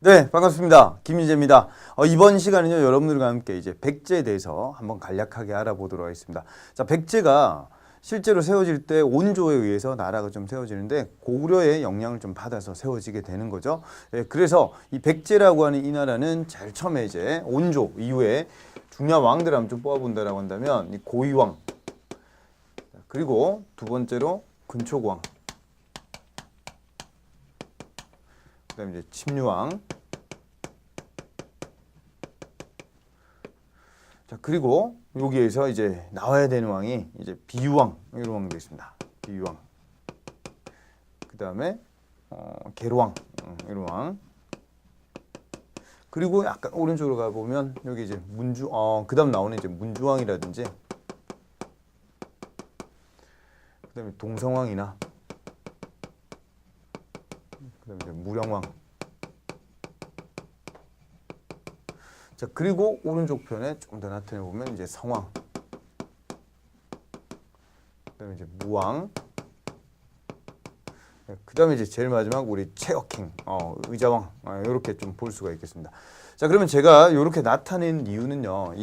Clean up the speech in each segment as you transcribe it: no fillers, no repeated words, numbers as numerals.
네, 반갑습니다. 김민재입니다. 이번 시간은요, 여러분들과 함께 이제 백제에 대해서 한번 간략하게 알아보도록 하겠습니다. 자, 백제가 실제로 세워질 때 온조에 의해서 나라가 좀 세워지는데 고구려의 영향을 좀 받아서 세워지게 되는 거죠. 예, 그래서 이 백제라고 하는 이 나라는 제일 처음에 이제 온조 이후에 중요한 왕들 한번 좀 뽑아본다라고 한다면 이 고이왕, 그리고 두 번째로 근초고왕, 그다음에 이제 침류왕. 자, 그리고 여기에서 이제 나와야 되는 왕이 이제 비유왕, 이런 왕도 있습니다. 비유왕. 그다음에 계로왕, 이런 왕. 그리고 약간 오른쪽으로 가 보면 여기 이제 문주, 그다음 나오는 이제 문주왕이라든지, 그다음에 동성왕이나, 그다음에 이제 무령왕. 자, 그리고 오른쪽 편에 조금 더 나타내 보면 이제 성왕, 그다음에 이제 무왕, 그다음에 이제 제일 마지막 우리 최억행, 의자왕, 이렇게 좀 볼 수가 있겠습니다. 자, 그러면 제가 이렇게 나타낸 이유는요,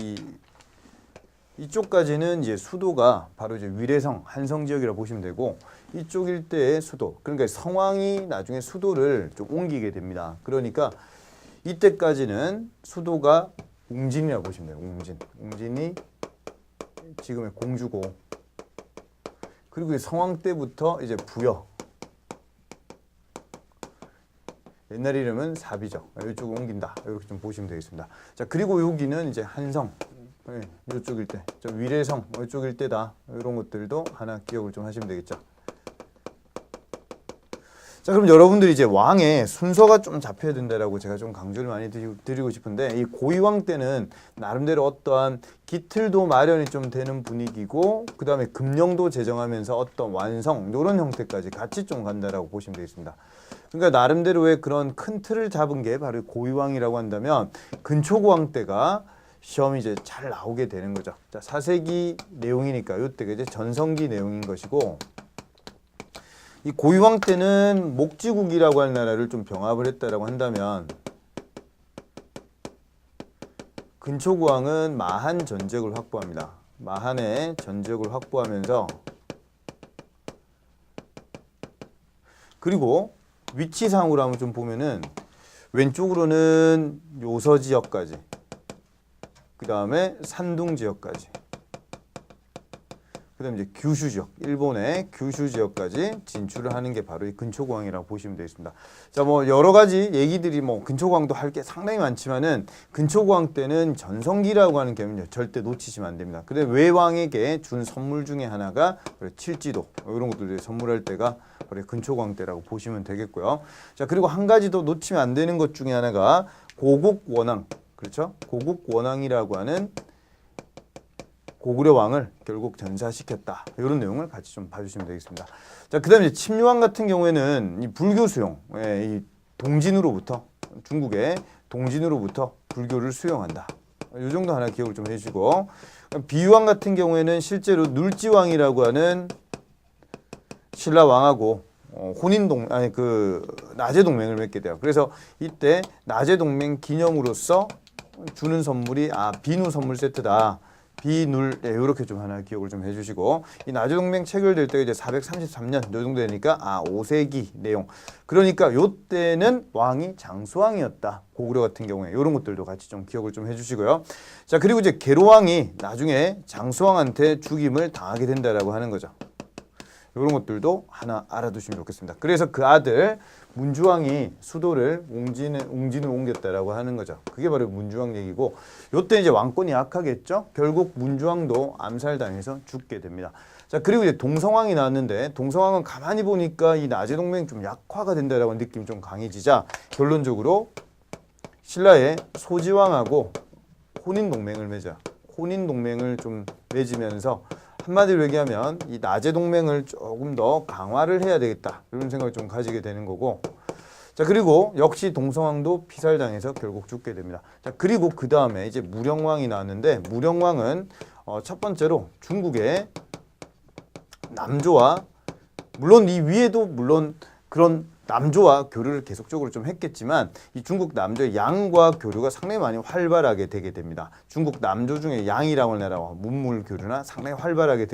이쪽까지는 이제 수도가 바로 이제 위례성, 한성 지역이라고 보시면 되고, 이쪽 일대의 수도, 그러니까 성왕이 나중에 수도를 좀 옮기게 됩니다. 그러니까 이때까지는 수도가 웅진이라고 보시면 돼요. 웅진. 웅진이 지금의 공주고, 그리고 성왕 때부터 이제 부여. 옛날 이름은 사비죠. 이쪽으로 옮긴다. 이렇게 좀 보시면 되겠습니다. 자, 그리고 여기는 이제 한성. 이쪽 일대. 위례성. 이쪽 일대다. 이런 것들도 하나 기억을 좀 하시면 되겠죠. 자, 그럼 여러분들이 이제 왕의 순서가 좀 잡혀야 된다라고 제가 좀 강조를 많이 드리고 싶은데, 이 고이왕 때는 나름대로 어떠한 기틀도 마련이 좀 되는 분위기고, 그 다음에 금령도 제정하면서 어떤 완성, 이런 형태까지 같이 좀 간다라고 보시면 되겠습니다. 그러니까 나름대로의 그런 큰 틀을 잡은 게 바로 고이왕이라고 한다면, 근초고왕 때가 시험이 이제 잘 나오게 되는 거죠. 자, 4세기 내용이니까 이때가 이제 전성기 내용인 것이고, 이 고이왕 때는 목지국이라고 하는 나라를 좀 병합을 했다라고 한다면, 근초고왕은 마한 전적을 확보합니다. 마한의 전적을 확보하면서, 그리고 위치상으로 한번 좀 보면은 왼쪽으로는 요서 지역까지, 그 다음에 산둥 지역까지, 그 다음에 이제 규슈 지역, 일본의 규슈 지역까지 진출을 하는 게 바로 이 근초고왕이라고 보시면 되겠습니다. 자, 뭐 여러 가지 얘기들이 근초고왕도 할 게 상당히 많지만은, 근초고왕 때는 전성기라고 하는 개념을 절대 놓치시면 안 됩니다. 근데 외왕에게 준 선물 중에 하나가 칠지도, 이런 것들을 선물할 때가 바로 근초고왕 때라고 보시면 되겠고요. 자, 그리고 한 가지 더 놓치면 안 되는 것 중에 하나가 고국원왕, 그렇죠? 고국원왕이라고 하는 고구려 왕을 결국 전사시켰다. 이런 내용을 같이 좀 봐주시면 되겠습니다. 자, 그 다음에 침류왕 같은 경우에는 이 불교 수용, 이 동진으로부터, 중국의 동진으로부터 불교를 수용한다. 이 정도 하나 기억을 좀 해주시고, 비유왕 같은 경우에는 실제로 눌지왕이라고 하는 신라 왕하고 나제 동맹을 맺게 돼요. 그래서 이때 나제 동맹 기념으로서 주는 선물이 비누 선물 세트다. 비눌, 이렇게 좀 하나 기억을 좀 해주시고, 이 나제 동맹 체결될 때가 이제 433년 요 정도 되니까 5세기 내용. 그러니까 요 때는 왕이 장수왕이었다. 고구려 같은 경우에 이런 것들도 같이 좀 기억을 좀 해주시고요. 자, 그리고 이제 계로왕이 나중에 장수왕한테 죽임을 당하게 된다라고 하는 거죠. 이런 것들도 하나 알아두시면 좋겠습니다. 그래서 그 아들 문주왕이 수도를 웅진을 옮겼다라고 하는 거죠. 그게 바로 문주왕 얘기고, 요때 이제 왕권이 약하겠죠. 결국 문주왕도 암살당해서 죽게 됩니다. 자, 그리고 이제 동성왕이 나왔는데, 동성왕은 가만히 보니까 이 나제 동맹이 좀 약화가 된다라고 하는 느낌이 좀 강해지자 결론적으로 신라의 소지왕하고 혼인 동맹을 맺어요. 혼인 동맹을 좀 맺으면서 한마디로 얘기하면 이 나제 동맹을 조금 더 강화를 해야 되겠다, 이런 생각을 좀 가지게 되는 거고, 자, 그리고 역시 동성왕도 피살당해서 결국 죽게 됩니다. 자, 그리고 그 다음에 이제 무령왕이 나왔는데, 무령왕은 첫 번째로 중국의 남조와, 물론 이 위에도 물론 그런 남조와 교류를 계속적으로 좀 했겠지만 이 중국 남조의 양과 교류가 상당히 많이 활발하게 되게 됩니다. 중국 남조 중에 양이라고 나라와 문물 교류나 상당히 활발하게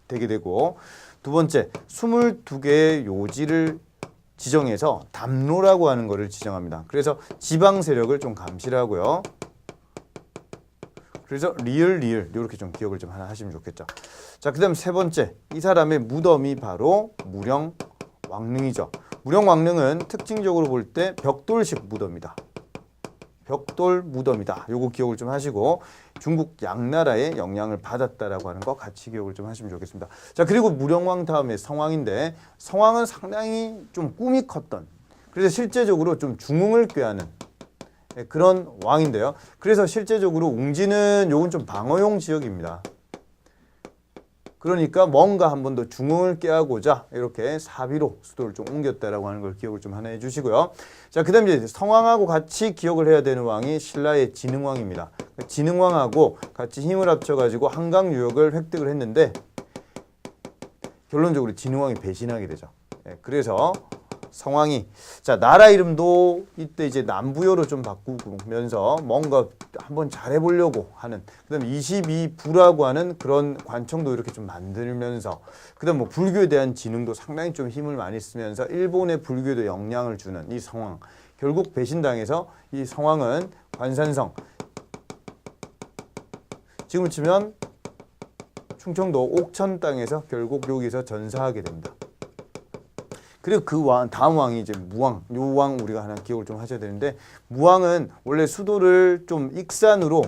되게 되고 두 번째 22개의 요지를 지정해서 담로라고 하는 것을 지정합니다. 그래서 지방 세력을 좀 감시를 하고요. 그래서 리을 이렇게 좀 기억을 좀 하나 하시면 좋겠죠. 자, 그다음 세 번째 이 사람의 무덤이 바로 무령왕릉이죠. 무령왕릉은 특징적으로 볼 때 벽돌식 무덤이다. 벽돌 무덤이다. 요거 기억을 좀 하시고 중국 양나라의 영향을 받았다라고 하는 거 같이 기억을 좀 하시면 좋겠습니다. 자, 그리고 무령왕 다음에 성왕인데 성왕은 상당히 좀 꿈이 컸던 그래서 실제적으로 좀 중흥을 꾀하는 그런 왕인데요. 그래서 실제적으로 웅지는 요건 좀 방어용 지역입니다. 그러니까 뭔가 한 번 더 중흥을 깨하고자 이렇게 사비로 수도를 좀 옮겼다라고 하는 걸 기억을 좀 하나 해주시고요. 자, 그다음 이제 성왕하고 같이 기억을 해야 되는 왕이 신라의 진흥왕입니다. 진흥왕하고 같이 힘을 합쳐가지고 한강 유역을 획득을 했는데 결론적으로 진흥왕이 배신하게 되죠. 그래서 성왕이 자 나라 이름도 이때 이제 남부여로 좀 바꾸면서 뭔가 한번 잘해보려고 하는 그다음 22부라고 하는 그런 관청도 이렇게 좀 만들면서 그다음 뭐 불교에 대한 지능도 상당히 좀 힘을 많이 쓰면서 일본의 불교에도 영향을 주는 이 성왕 결국 배신당해서 이 성왕은 관산성 지금 치면 충청도 옥천 땅에서 결국 여기서 전사하게 됩니다. 그리고 그 다음 왕이 이제 무왕, 요 왕 우리가 하나 기억을 좀 하셔야 되는데 무왕은 원래 수도를 좀 익산으로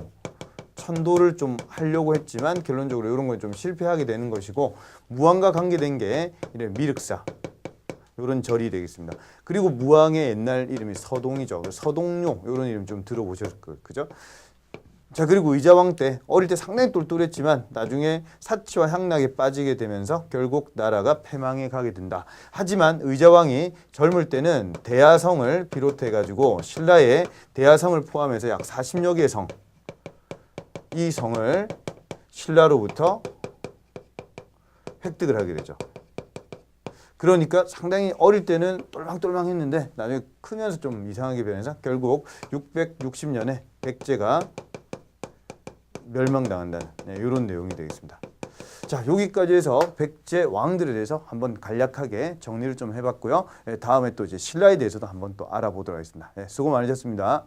천도를 좀 하려고 했지만 결론적으로 이런 건 좀 실패하게 되는 것이고 무왕과 관계된 게 이런 미륵사 이런 절이 되겠습니다. 그리고 무왕의 옛날 이름이 서동이죠. 서동료 이런 이름 좀 들어보셨을 거예요. 그죠? 자, 그리고 의자왕 때 어릴 때 상당히 똘똘했지만 나중에 사치와 향락에 빠지게 되면서 결국 나라가 패망해 가게 된다. 하지만 의자왕이 젊을 때는 대야성을 비롯해 가지고 신라의 대야성을 포함해서 약 40여 개의 성, 이 성을 신라로부터 획득을 하게 되죠. 그러니까 상당히 어릴 때는 똘망똘망했는데 나중에 크면서 좀 이상하게 변해서 결국 660년에 백제가 멸망당한다는 이런 내용이 되겠습니다. 자, 여기까지 해서 백제 왕들에 대해서 한번 간략하게 정리를 좀 해봤고요. 다음에 또 이제 신라에 대해서도 한번 또 알아보도록 하겠습니다. 수고 많으셨습니다.